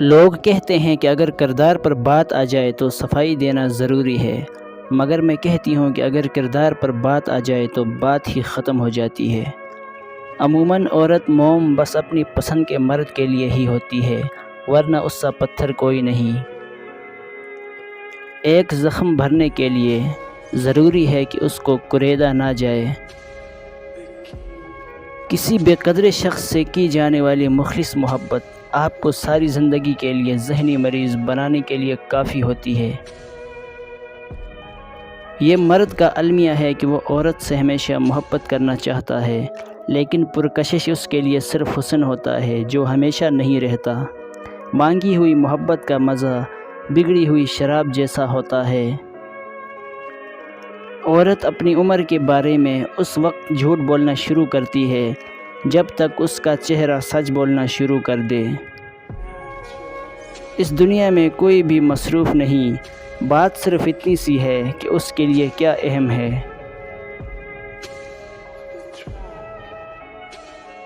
لوگ کہتے ہیں کہ اگر کردار پر بات آ جائے تو صفائی دینا ضروری ہے، مگر میں کہتی ہوں کہ اگر کردار پر بات آ جائے تو بات ہی ختم ہو جاتی ہے۔ عموماً عورت موم بس اپنی پسند کے مرد کے لیے ہی ہوتی ہے، ورنہ اس سا پتھر کوئی نہیں۔ ایک زخم بھرنے کے لیے ضروری ہے کہ اس کو کریدا نہ جائے۔ کسی بے قدر شخص سے کی جانے والی مخلص محبت آپ کو ساری زندگی کے لیے ذہنی مریض بنانے کے لیے کافی ہوتی ہے۔ یہ مرد کا المیہ ہے کہ وہ عورت سے ہمیشہ محبت کرنا چاہتا ہے، لیکن پرکشش اس کے لیے صرف حسن ہوتا ہے جو ہمیشہ نہیں رہتا۔ مانگی ہوئی محبت کا مزہ بگڑی ہوئی شراب جیسا ہوتا ہے۔ عورت اپنی عمر کے بارے میں اس وقت جھوٹ بولنا شروع کرتی ہے جب تک اس کا چہرہ سچ بولنا شروع کر دے۔ اس دنیا میں کوئی بھی مصروف نہیں، بات صرف اتنی سی ہے کہ اس کے لیے کیا اہم ہے۔